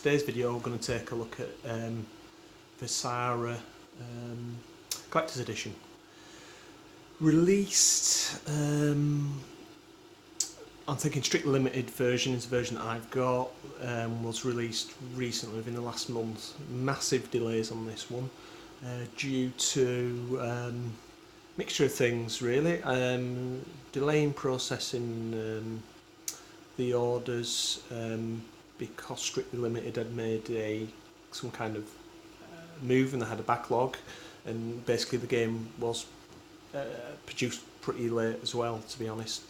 today's video we're going to take a look at VASARA Collector's Edition. Released, I'm thinking strictly limited version is the version that I've got, was released recently within the last month. Massive delays on this one due to mixture of things really, delay in processing the orders because Strictly Limited had made some kind of move and they had a backlog, and basically the game was produced pretty late as well, to be honest.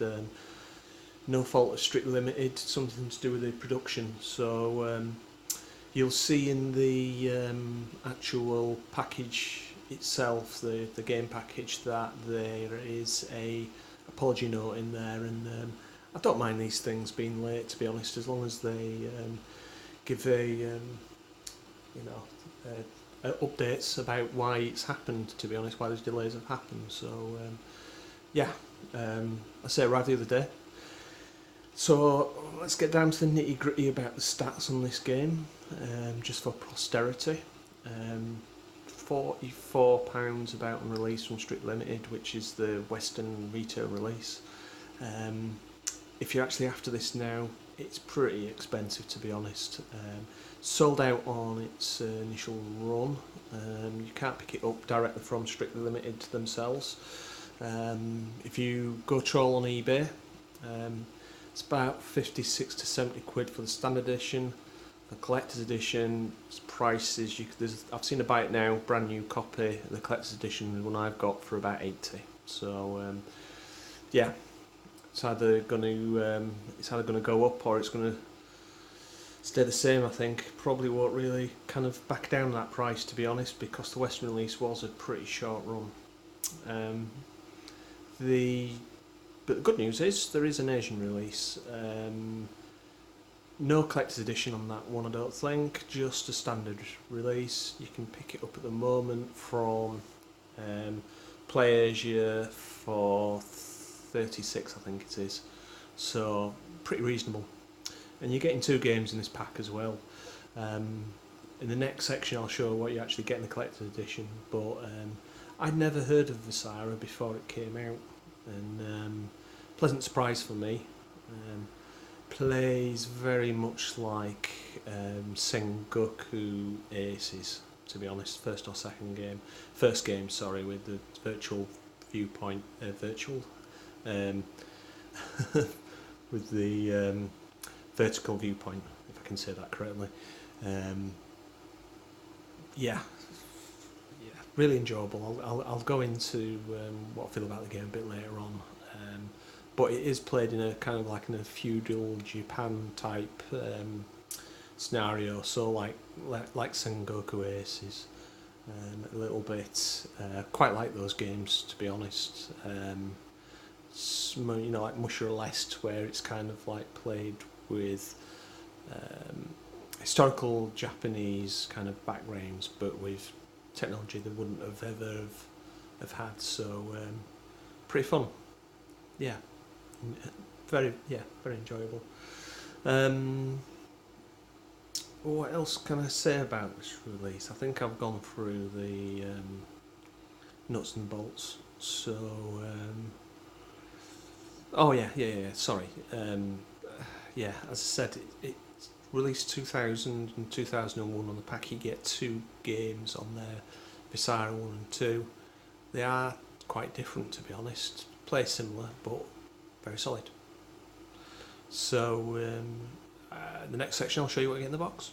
No fault of Strictly Limited, something to do with the production. So you'll see in the actual package itself, the game package, that there is a apology note in there, and I don't mind these things being late, to be honest, as long as they give updates about why it's happened, to be honest, why those delays have happened. So yeah, I say arrived the other day. So let's get down to the nitty gritty about the stats on this game, just for posterity. £44 about on release from Strictly Limited, which is the Western retail release. If you're actually after this now, it's pretty expensive, to be honest. Sold out on its initial run. You can't pick it up directly from Strictly Limited themselves. If you go troll on eBay, it's about 56 to 70 quid for the standard edition. The collector's edition prices, I've seen a buy it now, brand new copy. The collector's edition, the one I've got, for about 80. So yeah, it's either going to go up or it's going to stay the same. I think probably won't really kind of back down that price, to be honest, because the Western release was a pretty short run. But the good news is there is an Asian release. No collector's edition on that one, I don't think, just a standard release. You can pick it up at the moment from PlayAsia for 36, I think it is. So pretty reasonable. And you're getting 2 games in this pack as well. In the next section I'll show what you actually get in the collector's edition, but I'd never heard of VASARA before it came out, and pleasant surprise for me. Plays very much like Sengoku Aces, to be honest. First game, sorry, with the virtual viewpoint, with the vertical viewpoint, if I can say that correctly. Yeah, really enjoyable. I'll go into what I feel about the game a bit later on. But it is played in a kind of like in a feudal Japan type scenario, so like Sengoku Aces, a little bit. Quite like those games, to be honest. Like Musha Lest, where it's kind of like played with historical Japanese kind of backgrounds, but with technology they wouldn't have ever have had. So pretty fun. Yeah. Very enjoyable. What else can I say about this release? I think I've gone through the nuts and bolts. So sorry. As I said, it released 2000 and 2001 on the pack. You get 2 games on there, VASARA 1 and 2. They are quite different, to be honest. Play similar, but very solid. So the next section I'll show you what you get in the box.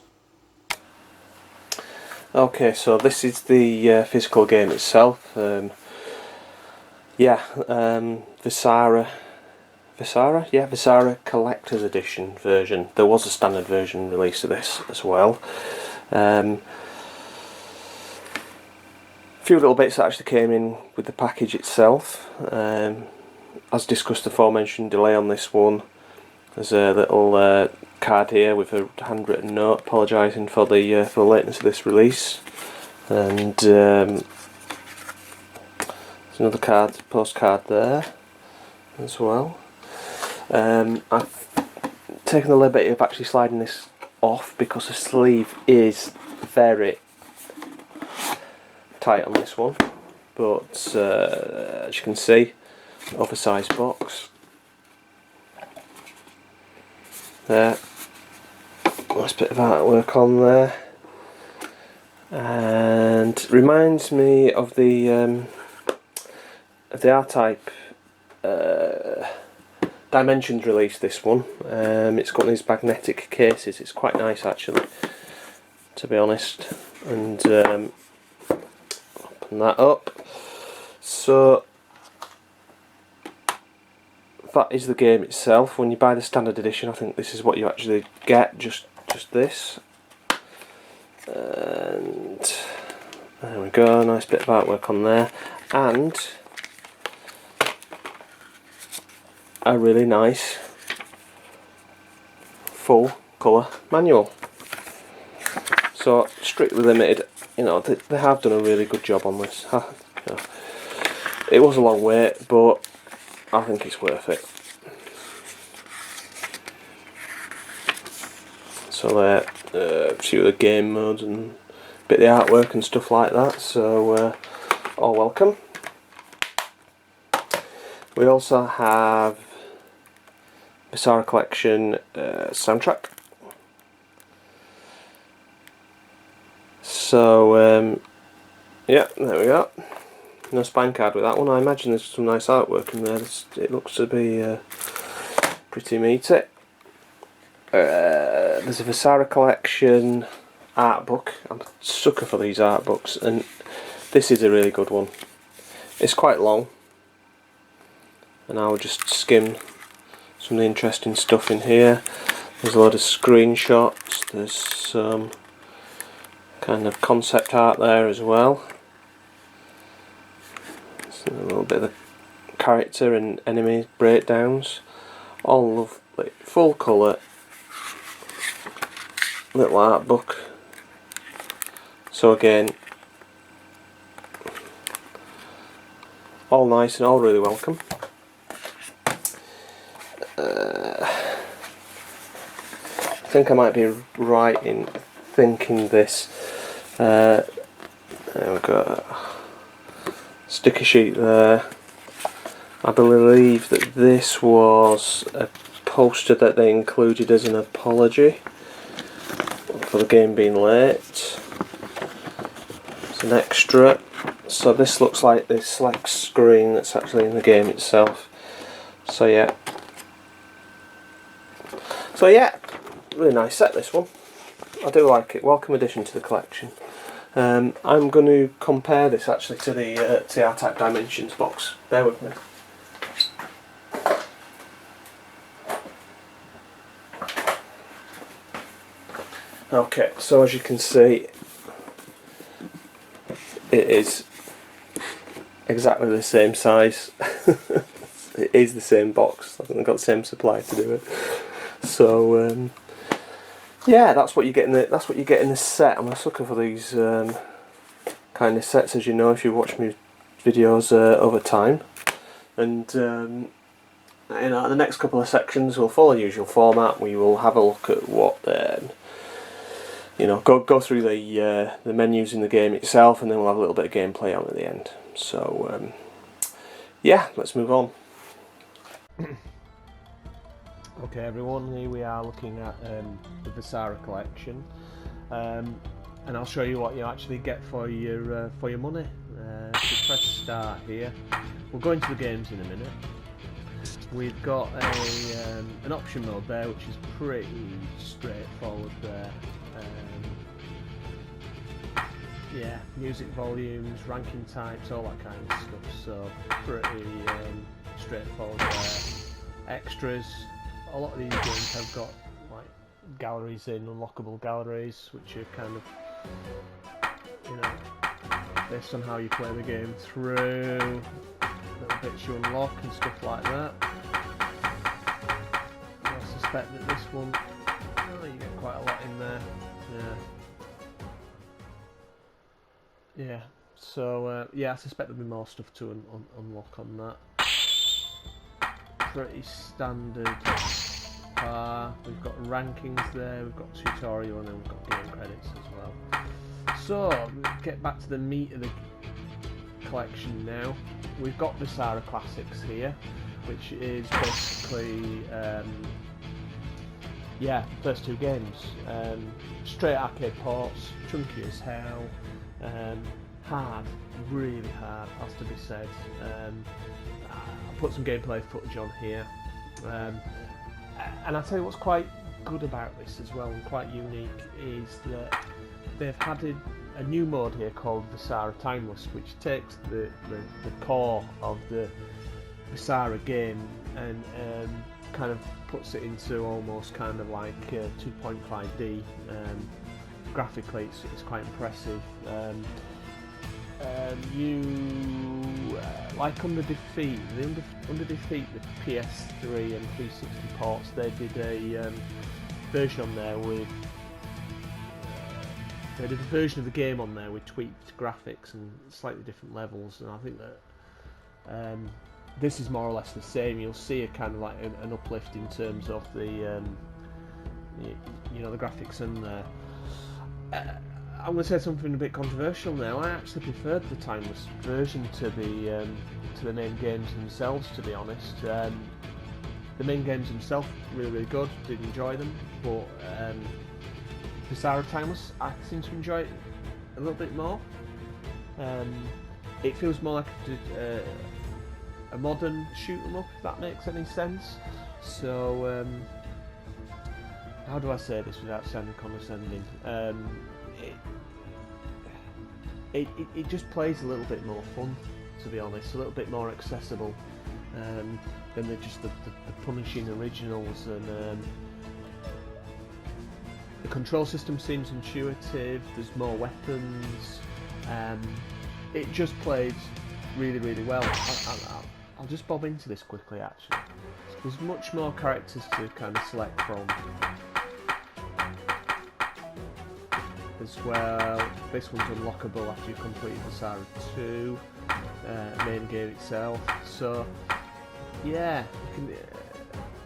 Okay, so this is the physical game itself. VASARA Collector's Edition version. There was a standard version release of this as well. A few little bits that actually came in with the package itself. As discussed, the aforementioned delay on this one. There's a little card here with a handwritten note apologising for the lateness of this release, and there's another postcard there as well. I've taken the liberty of actually sliding this off because the sleeve is very tight on this one, but as you can see, oversized box there, nice bit of artwork on there, and reminds me of the R-Type Dimensions release. This one, it's got these magnetic cases. It's quite nice actually, to be honest. And open that up. So that is the game itself. When you buy the standard edition, I think this is what you actually get. Just this. And there we go. Nice bit of artwork on there, and a really nice full colour manual. So strictly limited, you know, they have done a really good job on this. You know, it was a long wait, but I think it's worth it. So there, a few of the game modes and a bit of the artwork and stuff like that. So all welcome. We also have VASARA Collection soundtrack. So yeah, there we go. No spine card with that one. I imagine there's some nice artwork in there. It looks to be pretty meaty. There's a VASARA Collection art book. I'm a sucker for these art books, and this is a really good one. It's quite long, and I'll just skim some of the interesting stuff in here. There's a lot of screenshots. There's some kind of concept art there as well. So a little bit of the character and enemy breakdowns. All lovely, full colour little art book. So again, all nice and all really welcome. I think I might be right in thinking this. There we go. Sticker sheet there. I believe that this was a poster that they included as an apology for the game being late. It's an extra. So this looks like the select screen that's actually in the game itself. So yeah. Really nice set, this one. I do like it. Welcome addition to the collection. I'm going to compare this actually to the R-Type Dimensions box. Bear with me. Okay, so as you can see, it is exactly the same size. It is the same box. I think they've got the same supplier to do it. So yeah, that's what you get in the set. I'm a sucker for these kind of sets, as you know, if you watch my videos over time. And you know, the next couple of sections will follow the usual format. We will have a look at what you know, go through the menus in the game itself, and then we'll have a little bit of gameplay on at the end. So yeah, let's move on. Okay everyone, here we are looking at the VASARA Collection, and I'll show you what you actually get for your money. So press start here. We'll go into the games in a minute. We've got an option mode there, which is pretty straightforward there. Yeah, music volumes, ranking types, all that kind of stuff. So pretty straightforward there. Extras. A lot of these games have got like galleries in, unlockable galleries, which are kind of, you know, based on how you play the game through, little bits you unlock and stuff like that. I suspect that this one, oh, you get quite a lot in there. Yeah. So yeah, I suspect there'll be more stuff to unlock on that. Pretty standard far. We've got rankings there, we've got tutorial, and then we've got game credits as well. So, get back to the meat of the collection now. We've got VASARA Classics here, which is basically, yeah, first two games. Straight arcade ports, chunky as hell, hard, really hard, has to be said. I'll put some gameplay footage on here. And I'll tell you what's quite good about this as well, and quite unique, is that they've added a new mode here called VASARA Timeless, which takes the core of the VASARA game and kind of puts it into almost kind of like 2.5D. Graphically it's quite impressive. Like under Defeat, under Defeat, the PS3 and 360 ports, they did a version on there with they did a version of the game on there with tweaked graphics and slightly different levels, and I think that this is more or less the same. You'll see a kind of like an uplift in terms of the you know, the graphics in there. I'm going to say something a bit controversial now. I actually preferred the Timeless version to the main games themselves, to be honest. The main games themselves really good, did enjoy them, but VASARA Timeless, I seem to enjoy it a little bit more. It feels more like a modern shoot 'em up, if that makes any sense. So how do I say this without sounding condescending? It just plays a little bit more fun, to be honest, a little bit more accessible than just the punishing originals, and the control system seems intuitive, there's more weapons, it just plays really well. I'll just bob into this quickly actually. There's much more characters to kind of select from as well. This one's unlockable after you complete VASARA 2, main game itself. So yeah, you can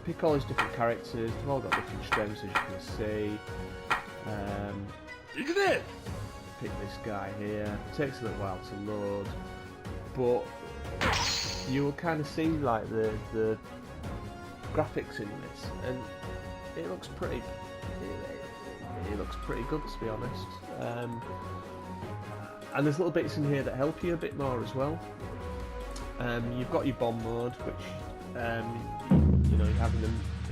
pick all these different characters. They've all got different strengths, as you can see. Pick this guy here. It takes a little while to load, but you will kind of see like the graphics in this, and it looks pretty. It looks pretty good, to be honest. And there's little bits in here that help you a bit more as well. You've got your bomb mode, which you know you have in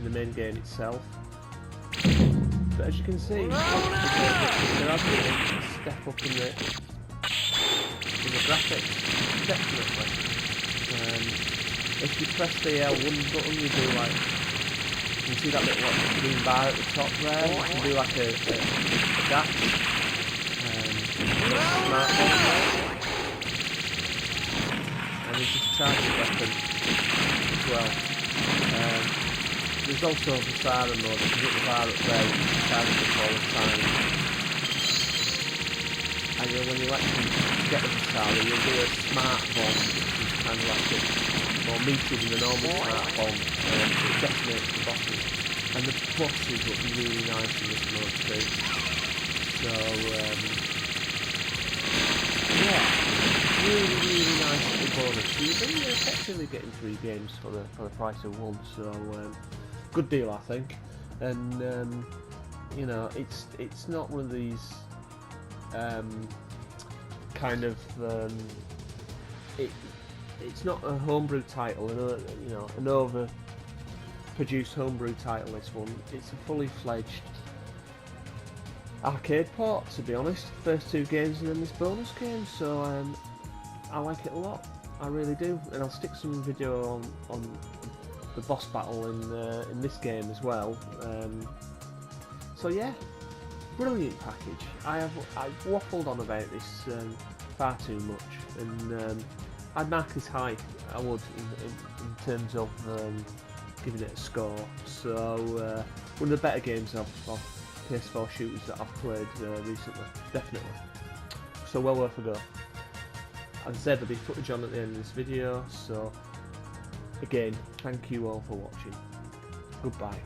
the main game itself. But as you can see, there has been a step up in the graphics, definitely. If you press the L1 button, you do like, you can see that little like, green bar at the top there. You can do like a dash. Smartphone there. And there's this charging weapon as well. There's also a VASARA mode. If you get the bar up there, you can charge it all the time. And when you actually get the VASARA, you'll do a smart bomb, which is kind of like a more meaty than a normal smart bomb. It decimates the bosses. And the bosses look really nice in this mode too. So, yeah, really nice little bonus. So you're effectively getting 3 games for the price of 1. So, good deal, I think. And you know, it's not one of these kind of it's not a homebrew title, you know, an over-produced homebrew title. This one, it's a fully fledged arcade port, to be honest. First 2 games and then this bonus game. So I like it a lot. I really do, and I'll stick some video on the boss battle in this game as well. So yeah, brilliant package. I've waffled on about this far too much, and I'd mark this high. I would in terms of giving it a score. So one of the better games of PS4 shooters that I've played recently, definitely. So well worth a go. As I said, there'll be footage on at the end of this video. So again, thank you all for watching. Goodbye.